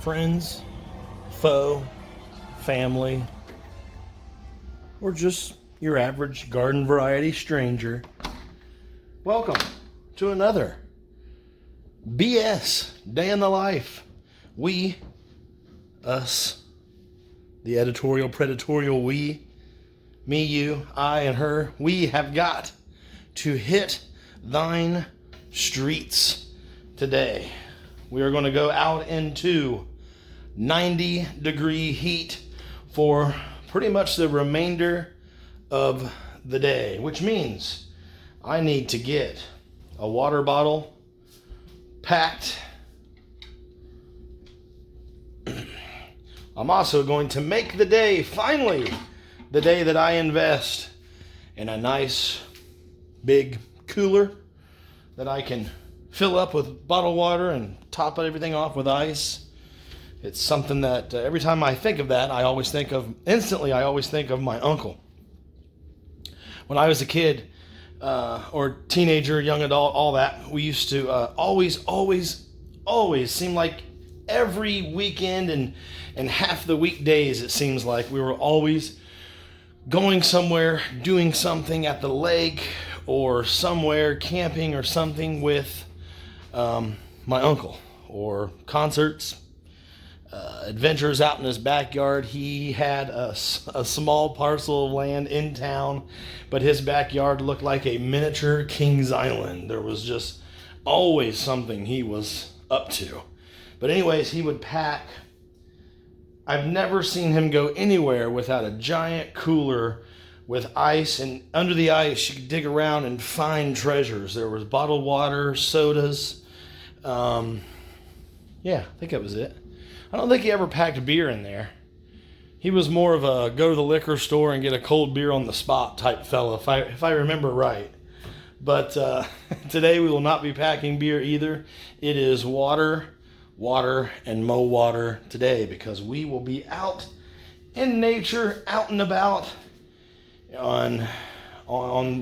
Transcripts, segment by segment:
friends, foe, family, or just your average garden variety stranger, welcome to another BS Day in the Life. We, us, the editorial, predatorial we, me, you, I, and her, we have got to hit thine streets today. We are going to go out into 90-degree heat for pretty much the remainder of the day, which means I need to get a water bottle packed. I'm also going to make the day, finally, the day that I invest in a nice big cooler that I can fill up with bottled water and top everything off with ice. It's something that every time I think of that, I always think of my uncle. When I was a kid, or teenager, young adult, all that, we used to always seem like every weekend and half the weekdays, it seems like we were always going somewhere, doing something at the lake or somewhere, camping or something with my uncle, or concerts, adventures out in his backyard. He had a small parcel of land in town, but his backyard looked like a miniature Kings Island. There was just always something he was up to. But anyways, he would pack. I've never seen him go anywhere without a giant cooler with ice, and under the ice you could dig around and find treasures. There was bottled water, sodas. Yeah, I think that was it. I don't think he ever packed beer in there. He was more of a go to the liquor store and get a cold beer on the spot type fella, if I remember right. But today we will not be packing beer either. It is water, and mo water today, because we will be out in nature, out and about on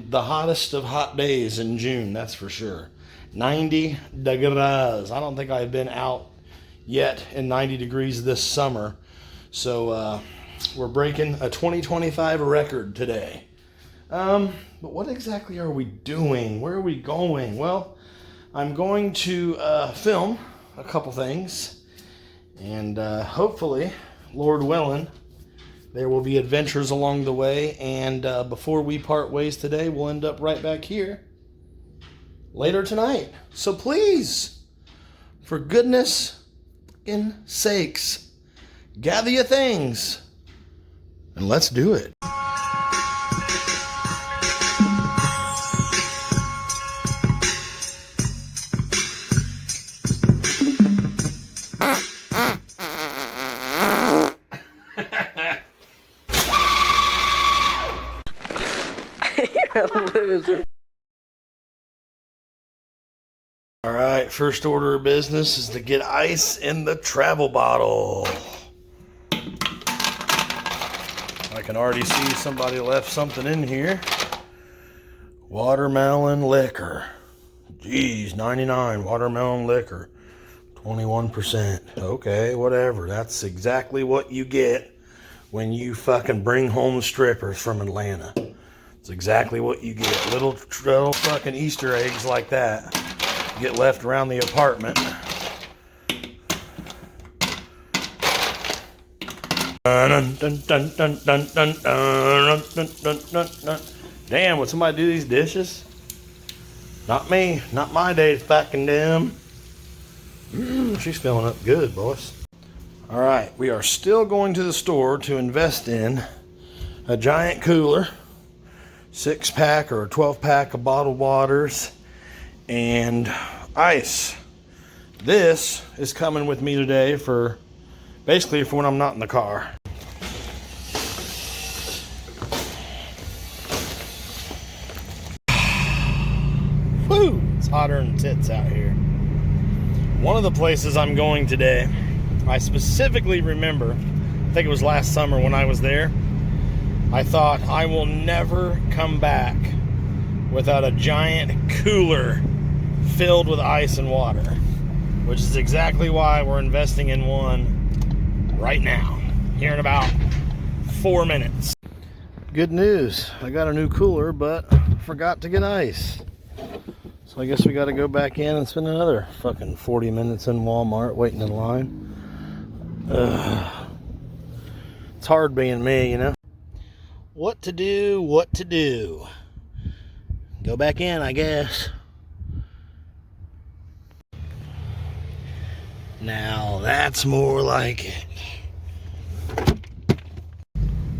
the hottest of hot days in June, that's for sure. 90 degrees. I don't think I've been out yet in 90 degrees this summer. So we're breaking a 2025 record today. But what exactly are we doing? Where are we going? Well, I'm going to film a couple things, and hopefully, Lord willing, there will be adventures along the way, and before we part ways today, we'll end up right back here later tonight. So please, for goodness sakes, gather your things and let's do it. Loser. All right, first order of business is to get ice in the travel bottle. I can already see somebody left something in here. Watermelon liquor. Geez, 99 watermelon liquor. 21%. Okay, whatever. That's exactly what you get when you fucking bring home strippers from Atlanta. It's exactly what you get. Little fucking Easter eggs like that get left around the apartment. Damn, would somebody do these dishes? Not me. Not my day to fucking do them. She's filling up good, boys. All right, we are still going to the store to invest in a giant cooler, 6-pack or a 12-pack of bottled waters, and ice. This is coming with me today for basically for when I'm not in the car. Woo! It's hotter than tits out here. One of the places I'm going today, I specifically remember, I think it was last summer when I was there, I thought I will never come back without a giant cooler filled with ice and water. which is exactly why we're investing in one right now, here in about 4 minutes. Good news, I got a new cooler, but forgot to get ice. So I guess we got to go back in and spend another fucking 40 minutes in Walmart waiting in line. It's hard being me, you know. What to do, what to do. Go back in, I guess. Now that's more like it.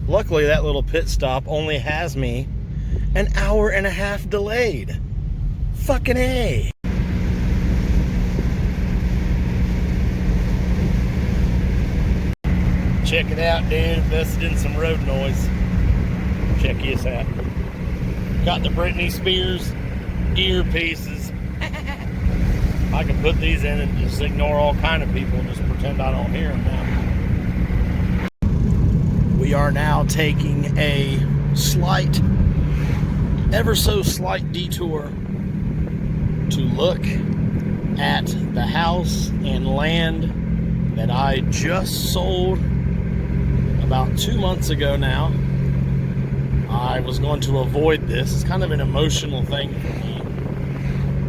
Luckily, that little pit stop only has me an hour and a half delayed. Fucking A. Check it out, dude. Invested in some road noise. Check this out. Got the Britney Spears earpieces. I can put these in and just ignore all kind of people and just pretend I don't hear them now. We are now taking a slight, ever so slight detour to look at the house and land that I just sold about 2 months ago now. I was going to avoid this. It's kind of an emotional thing for me,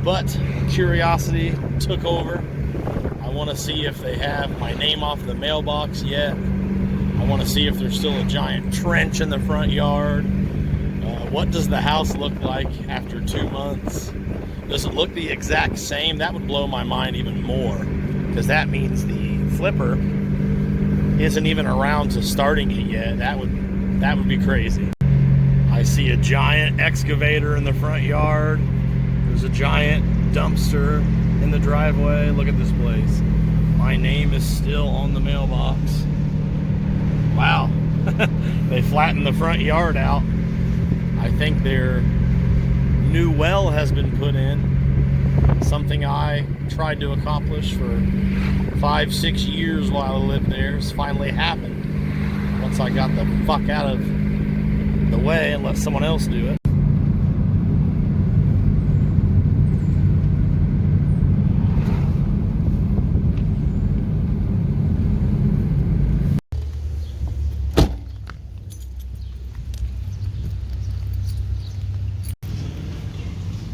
but curiosity took over. I want to see if they have my name off the mailbox yet. I want to see if there's still a giant trench in the front yard. What does the house look like after 2 months? Does it look the exact same? That would blow my mind even more, because that means the flipper isn't even around to starting it yet. That would be crazy. I see a giant excavator in the front yard. There's a giant dumpster in the driveway. Look at this place. My name is still on the mailbox. Wow. They flattened the front yard out. I think their new well has been put in. Something I tried to accomplish for 5-6 years while I lived there has finally happened. Once I got the fuck out of the way and let someone else do it.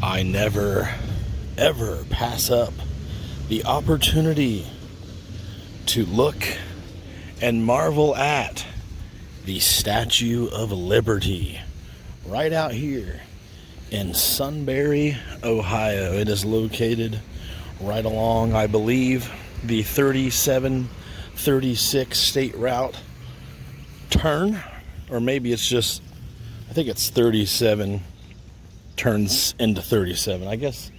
I never, ever pass up the opportunity to look and marvel at the Statue of Liberty right out here in Sunbury, Ohio. It is located right along, I believe, the 3736 state route turn, or maybe it's just, I think it's 37 turns into 37. I guess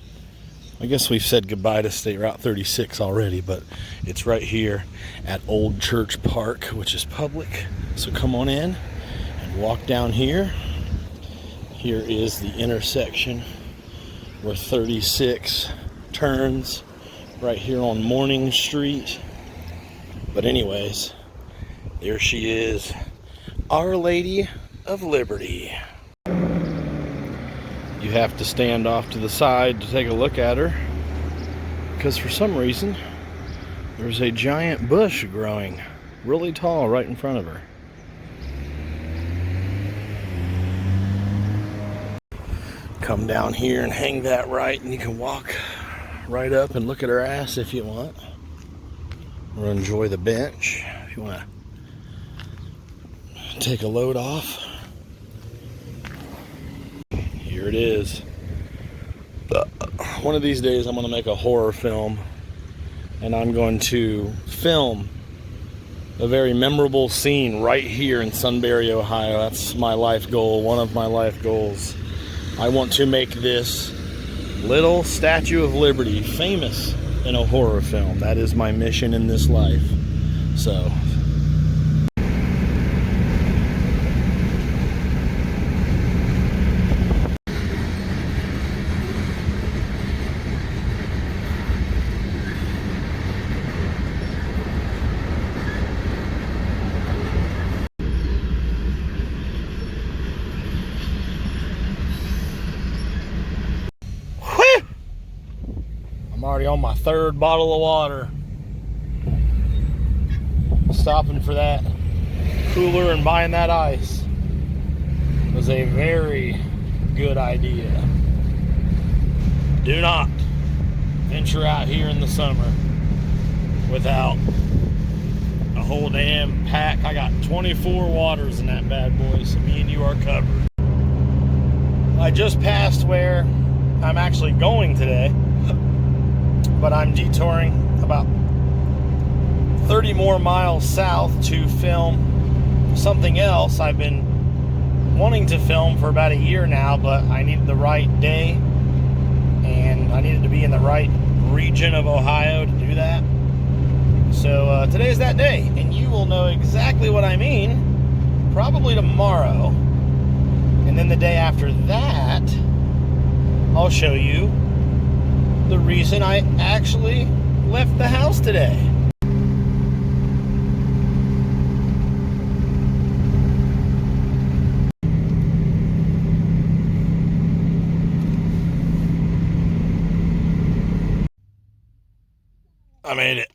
we've said goodbye to State Route 36 already, but it's right here at Old Church Park, which is public. So come on in and walk down here. Here is the intersection where 36 turns, right here on Morning Street. But anyways, there she is, Our Lady of Liberty. You have to stand off to the side to take a look at her, because for some reason there's a giant bush growing really tall right in front of her. Come down here and hang that right, and you can walk right up and look at her ass if you want, or enjoy the bench if you want to take a load off. Here it is. One of these days I'm going to make a horror film, and I'm going to film a very memorable scene right here in Sunbury, Ohio. That's my life goal, one of my life goals. I want to make this little Statue of Liberty famous in a horror film. That is my mission in this life. So already on my third bottle of water. Stopping for that cooler and buying that ice was a very good idea. Do not venture out here in the summer without a whole damn pack. I got 24 waters in that bad boy, so me and you are covered. I just passed where I'm actually going today, but I'm detouring about 30 more miles south to film something else I've been wanting to film for about a year now, but I needed the right day and I needed to be in the right region of Ohio to do that. So today's that day, and you will know exactly what I mean probably tomorrow. And then the day after that, I'll show you the reason I actually left the house today. I made it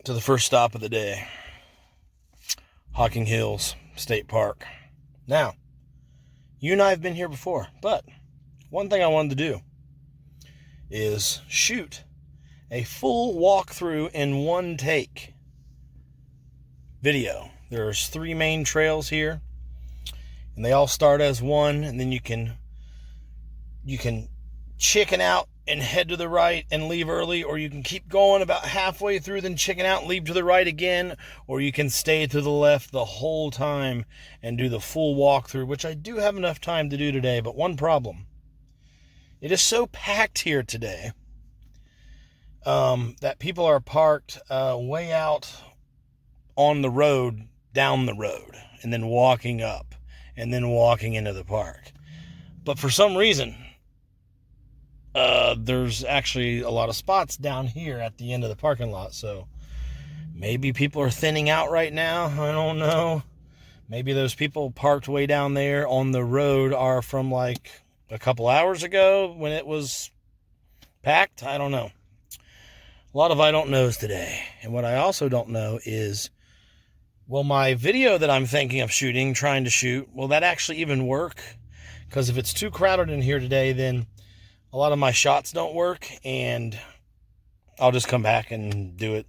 to the first stop of the day, Hocking Hills State Park. Now, you and I have been here before, but one thing I wanted to do is shoot a full walkthrough in one take video. There's 3 main trails here, and they all start as one, and then you can chicken out and head to the right and leave early, or you can keep going about halfway through, then chicken out and leave to the right again, or you can stay to the left the whole time and do the full walkthrough, which I do have enough time to do today. But one problem: it is so packed here today that people are parked way out on the road, down the road, and then walking up, and then walking into the park. But for some reason, there's actually a lot of spots down here at the end of the parking lot, so maybe people are thinning out right now. I don't know. Maybe those people parked way down there on the road are from like a couple hours ago when it was packed. I don't know. A lot of I don't knows today. And what I also don't know is, will my video that I'm thinking of trying to shoot, will that actually even work? Because if it's too crowded in here today, then a lot of my shots don't work, and I'll just come back and do it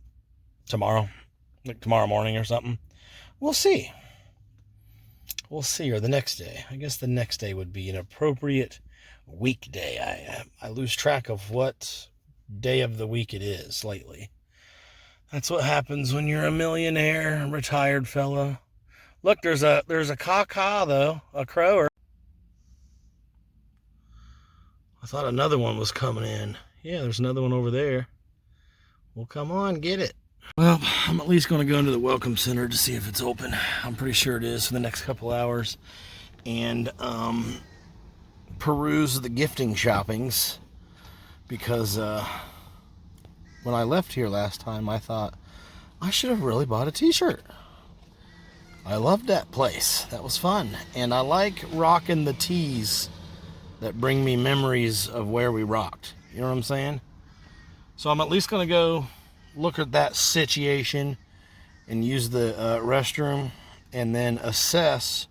tomorrow, like tomorrow morning or something. We'll see. We'll see, or the next day. I guess the next day would be an appropriate weekday. I lose track of what day of the week it is lately. That's what happens when you're a millionaire, retired fella. Look, there's a caw-caw, though, a crower. I thought another one was coming in. Yeah, there's another one over there. Well, come on, get it. Well, I'm at least going to go into the Welcome Center to see if it's open. I'm pretty sure it is for the next couple hours. And peruse the gifting shoppings. Because when I left here last time, I thought I should have really bought a t-shirt. I loved that place. That was fun. And I like rocking the tees that bring me memories of where we rocked. You know what I'm saying? So I'm at least going to go look at that situation and use the restroom, and then assess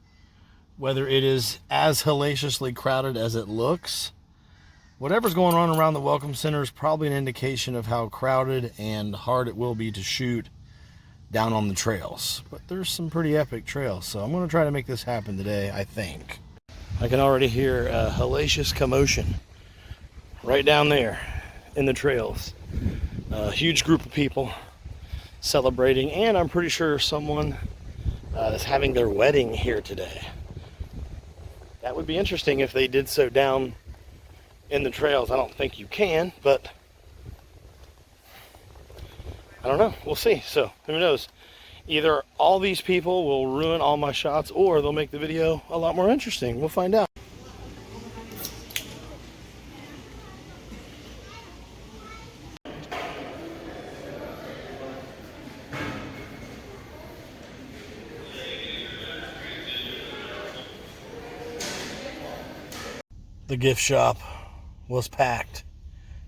whether it is as hellaciously crowded as it looks. Whatever's going on around the Welcome Center is probably an indication of how crowded and hard it will be to shoot down on the trails. But there's some pretty epic trails, so I'm going to try to make this happen today, I think. I can already hear a hellacious commotion right down there in the trails. A huge group of people celebrating, and I'm pretty sure someone is having their wedding here today. That would be interesting if they did so down in the trails. I don't think you can, but I don't know. We'll see. So who knows? Either all these people will ruin all my shots, or they'll make the video a lot more interesting. We'll find out. The gift shop was packed.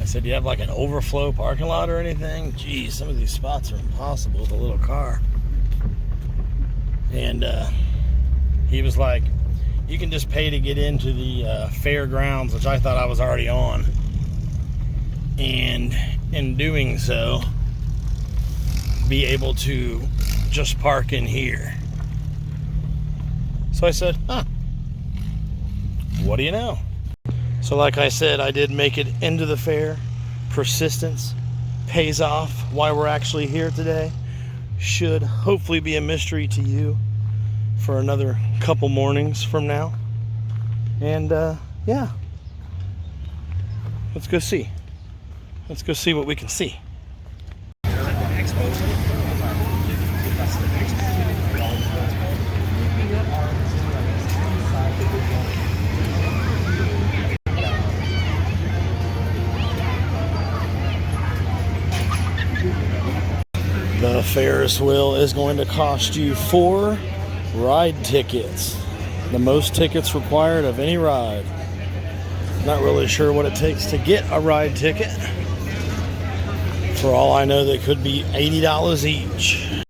I said, do you have like an overflow parking lot or anything? Geez, some of these spots are impossible with a little car. And he was like, you can just pay to get into the fairgrounds, which I thought I was already on. And in doing so, be able to just park in here. So I said, huh, what do you know? So like I said, I did make it into the fair. Persistence pays off. Why we're actually here today should hopefully be a mystery to you for another couple mornings from now. And yeah, let's go see. Let's go see what we can see. The Ferris wheel is going to cost you 4 ride tickets. The most tickets required of any ride. Not really sure what it takes to get a ride ticket. For all I know, they could be $80 each.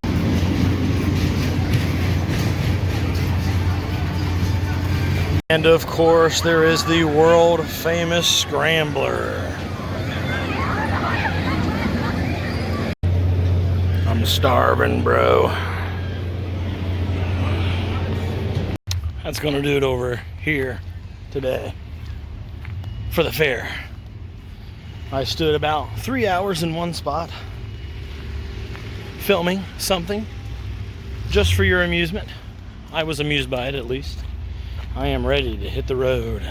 And of course, there is the world famous Scrambler. I'm starving, bro. That's gonna do it over here today for the fair. I stood about 3 hours in one spot filming something just for your amusement. I was amused by it, at least. I am ready to hit the road.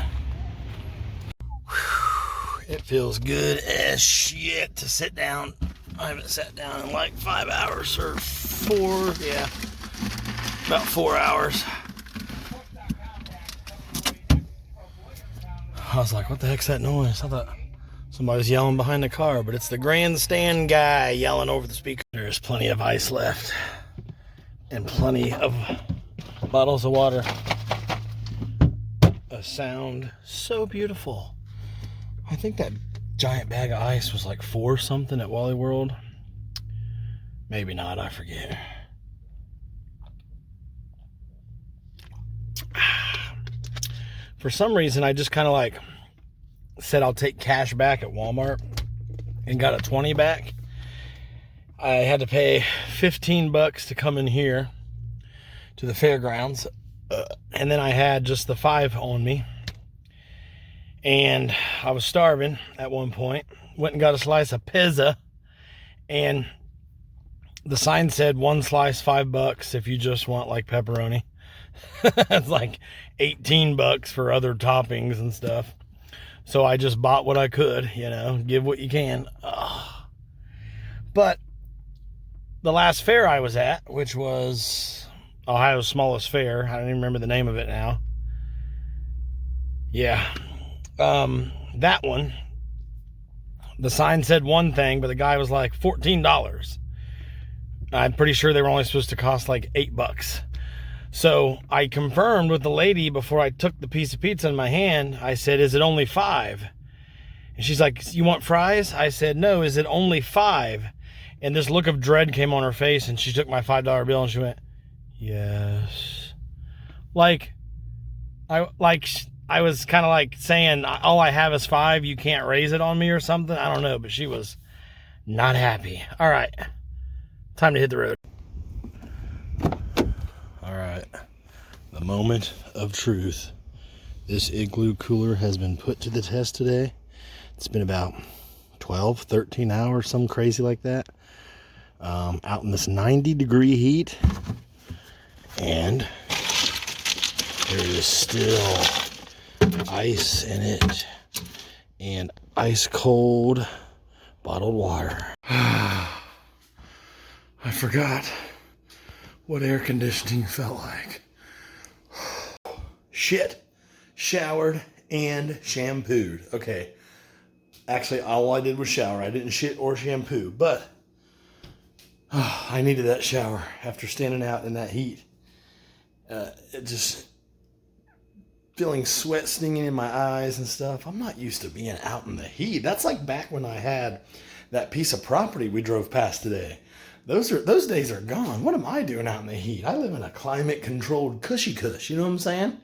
Whew, it feels good as shit to sit down. I haven't sat down in like 5 hours or 4, yeah, about 4 hours. I was like, what the heck's that noise? I thought somebody was yelling behind the car, but it's the grandstand guy yelling over the speaker. There's plenty of ice left and plenty of bottles of water. A sound so beautiful. I think that giant bag of ice was like 4 something at Wally World. Maybe not, I forget. For some reason, I just kind of like said I'll take cash back at Walmart and got a 20 back. I had to pay $15 to come in here to the fairgrounds. And then I had just the 5 on me. And I was starving at one point. Went and got a slice of pizza. And the sign said 1 slice, $5 if you just want like pepperoni. It's like $18 for other toppings and stuff. So I just bought what I could, you know, give what you can. Ugh. But the last fair I was at, which was Ohio's smallest fair, I don't even remember the name of it now. Yeah. That one, the sign said one thing, but the guy was like $14. I'm pretty sure they were only supposed to cost like $8. So I confirmed with the lady before I took the piece of pizza in my hand. I said, is it only 5? And she's like, you want fries? I said, no, is it only 5? And this look of dread came on her face, and she took my $5 bill and she went, yes. I was kind of like saying, all I have is 5, you can't raise it on me or something. I don't know, but she was not happy. All right, time to hit the road. All right, the moment of truth. This Igloo cooler has been put to the test today. It's been about 12, 13 hours, something crazy like that. Out in this 90-degree heat. And there is still ice in it. And ice cold bottled water. I forgot what air conditioning felt like. Shit. Showered and shampooed. Okay. Actually, all I did was shower. I didn't shit or shampoo. But I needed that shower after standing out in that heat. feeling sweat stinging in my eyes and stuff. I'm not used to being out in the heat. That's like back when I had that piece of property we drove past today. Those days are gone. What am I doing out in the heat? I live in a climate-controlled cushy cush. You know what I'm saying?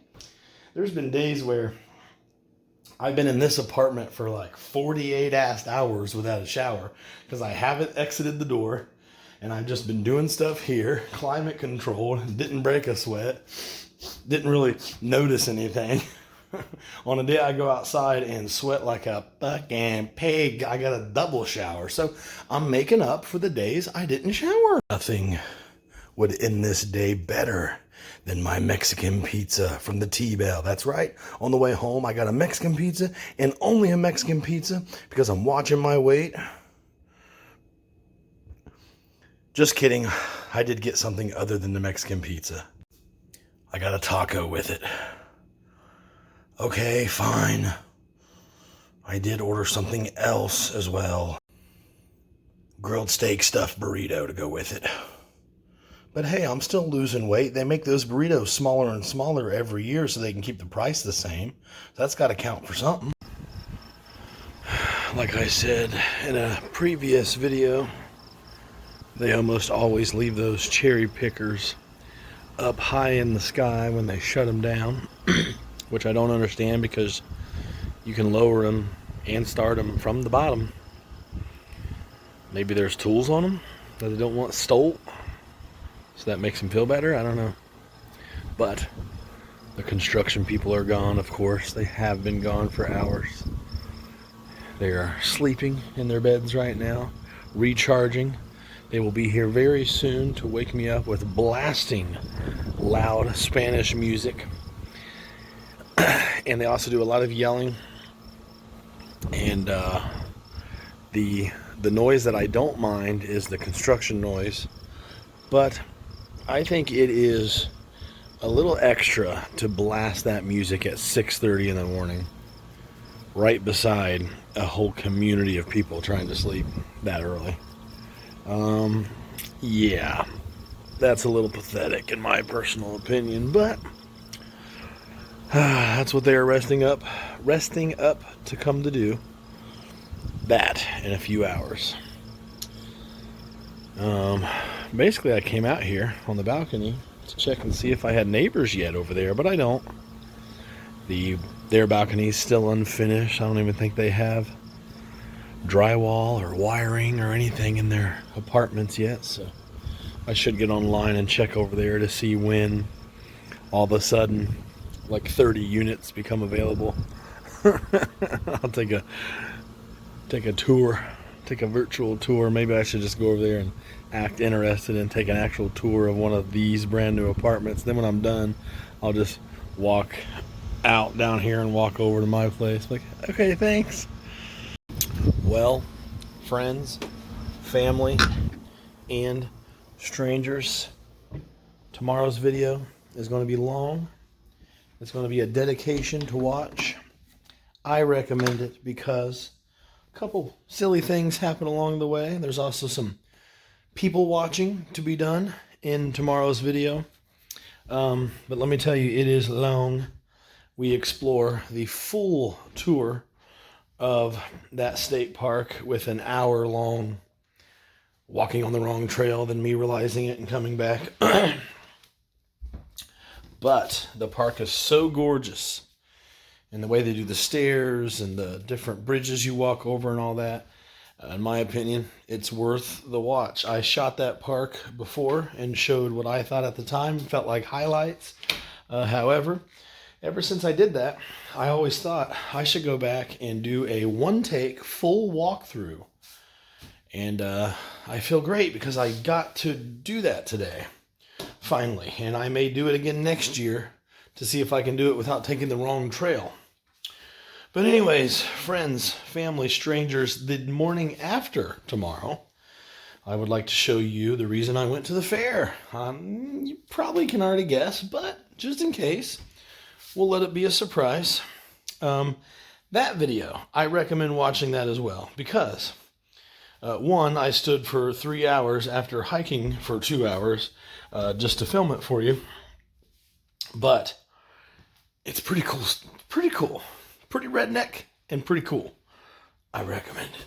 There's been days where I've been in this apartment for like 48 hours without a shower because I haven't exited the door, and I've just been doing stuff here, climate controlled, didn't break a sweat, didn't really notice anything. On a day I go outside and sweat like a fucking pig, I got a double shower. So I'm making up for the days I didn't shower. Nothing would end this day better than my Mexican pizza from the T-Bell. That's right. On the way home, I got a Mexican pizza, and only a Mexican pizza because I'm watching my weight. Just kidding. I did get something other than the Mexican pizza. I got a taco with it. Okay, fine. I did order something else as well. Grilled steak stuffed burrito to go with it. But hey, I'm still losing weight. They make those burritos smaller and smaller every year so they can keep the price the same. That's got to count for something. Like I said in a previous video, they almost always leave those cherry pickers up high in the sky when they shut them down. Which I don't understand because you can lower them and start them from the bottom. Maybe there's tools on them that they don't want stole, so that makes them feel better. I don't know. But the construction people are gone, of course. They have been gone for hours. They are sleeping in their beds right now, recharging. They will be here very soon to wake me up with blasting loud Spanish music. And they also do a lot of yelling, and the noise that I don't mind is the construction noise, but I think it is a little extra to blast that music at 6:30 in the morning right beside a whole community of people trying to sleep that early. Yeah, that's a little pathetic in my personal opinion, but that's what they are resting up to come to do. That in a few hours. Basically I came out here on the balcony to check and see if I had neighbors yet over there, but I don't. Their balcony is still unfinished. I don't even think they have drywall or wiring or anything in their apartments yet, so I should get online and check over there to see when all of a sudden like 30 units become available. I'll take a tour, take a virtual tour. Maybe I should just go over there and act interested and take an actual tour of one of these brand new apartments. Then when I'm done, I'll just walk out down here and walk over to my place. Like, okay, thanks. Well, friends, family, and strangers, tomorrow's video is going to be long. It's going to be a dedication to watch. I recommend it because a couple silly things happen along the way. There's also some people watching to be done in tomorrow's video. But let me tell you, it is long. We explore the full tour of that state park with an hour-long walking on the wrong trail, then me realizing it and coming back. But the park is so gorgeous, and the way they do the stairs and the different bridges you walk over and all that, in my opinion, it's worth the watch. I shot that park before and showed what I thought at the time felt like highlights. However, ever since I did that, I always thought I should go back and do a one-take full walkthrough. And I feel great because I got to do that today. Finally, and I may do it again next year to see if I can do it without taking the wrong trail. But anyways, friends, family, strangers, the morning after tomorrow, I would like to show you the reason I went to the fair. You probably can already guess, but just in case, we'll let it be a surprise. That video, I recommend watching that as well because, one, I stood for 3 hours after hiking for 2 hours just to film it for you. But it's pretty cool. Pretty cool. Pretty redneck and pretty cool. I recommend it.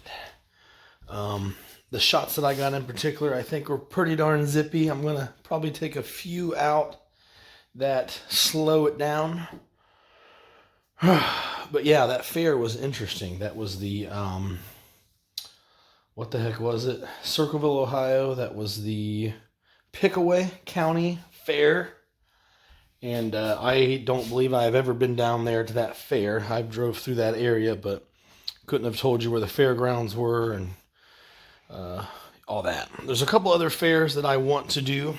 The shots that I got in particular, I think were pretty darn zippy. I'm going to probably take a few out that slow it down. But yeah, that fair was interesting. That was the, what the heck was it? Circleville, Ohio. That was the Pickaway County Fair. And I don't believe I've ever been down there to that fair. I drove through that area, but couldn't have told you where the fairgrounds were and all that. There's a couple other fairs that I want to do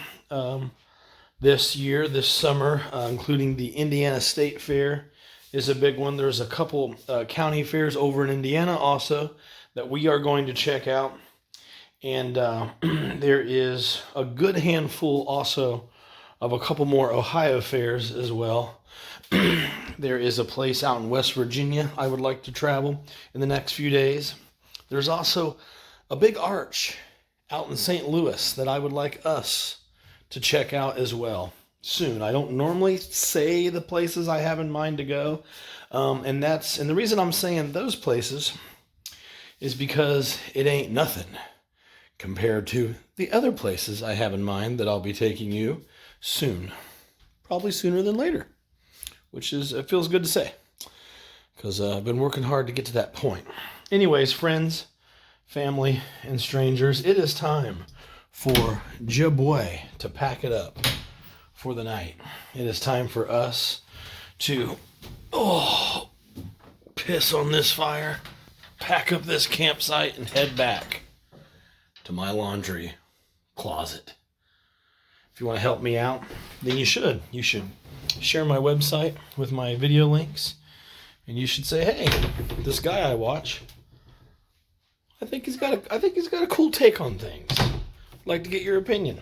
this year, this summer, including the Indiana State Fair is a big one. There's a couple county fairs over in Indiana also that we are going to check out. And there is a good handful also of a couple more Ohio fairs as well. There is a place out in West Virginia I would like to travel in the next few days. There's also a big arch out in St. Louis that I would like us to check out as well soon. I don't normally say the places I have in mind to go. And the reason I'm saying those places is because it ain't nothing compared to the other places I have in mind that I'll be taking you soon. Probably sooner than later, which is, it feels good to say because I've been working hard to get to that point. Anyways, friends, family, and strangers, it is time for Jaboy to pack it up for the night. It is time for us to piss on this fire, pack up this campsite, and head back to my laundry closet. If you want to help me out, then you should. You should share my website with my video links, and you should say, "Hey, this guy I watch, I think he's got a cool take on things. I'd like to get your opinion."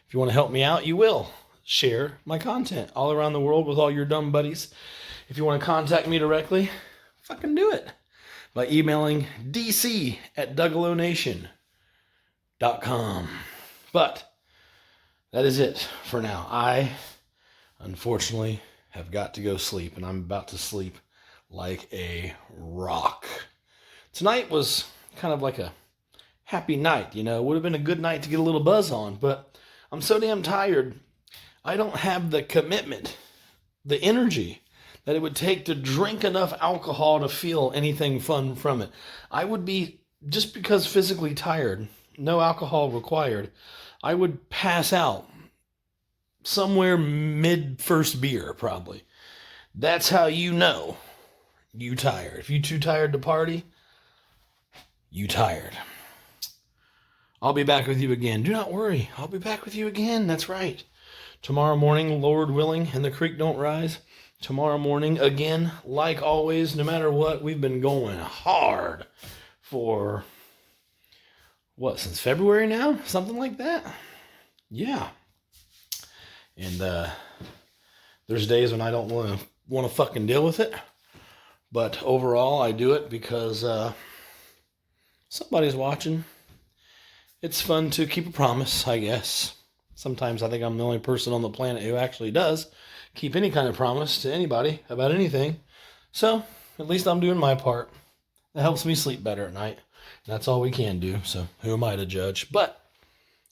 If you want to help me out, you will share my content all around the world with all your dumb buddies. If you want to contact me directly, fucking do it by emailing dc@duggalonation.com. But that is it for now. I, unfortunately, have got to go sleep, and I'm about to sleep like a rock. Tonight was kind of like a happy night, you know. It would have been a good night to get a little buzz on, but I'm so damn tired. I don't have the commitment, the energy that it would take to drink enough alcohol to feel anything fun from it. I would be, just because physically tired, no alcohol required, I would pass out somewhere mid-first beer, probably. That's how you know you tired. If you too tired to party, you tired. I'll be back with you again. Do not worry. I'll be back with you again. That's right. Tomorrow morning, Lord willing, and the creek don't rise. Tomorrow morning, again, like always, no matter what, we've been going hard for, since February now? Something like that? Yeah. And there's days when I don't want to fucking deal with it. But overall, I do it because somebody's watching. It's fun to keep a promise, I guess. Sometimes I think I'm the only person on the planet who actually does keep any kind of promise to anybody about anything. So, at least I'm doing my part. That helps me sleep better at night. That's all we can do, so who am I to judge? But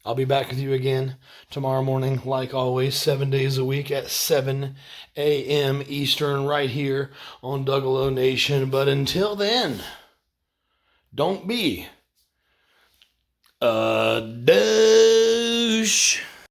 I'll be back with you again tomorrow morning, like always, 7 days a week at 7 a.m. Eastern, right here on Duggalo Nation. But until then, don't be a douche.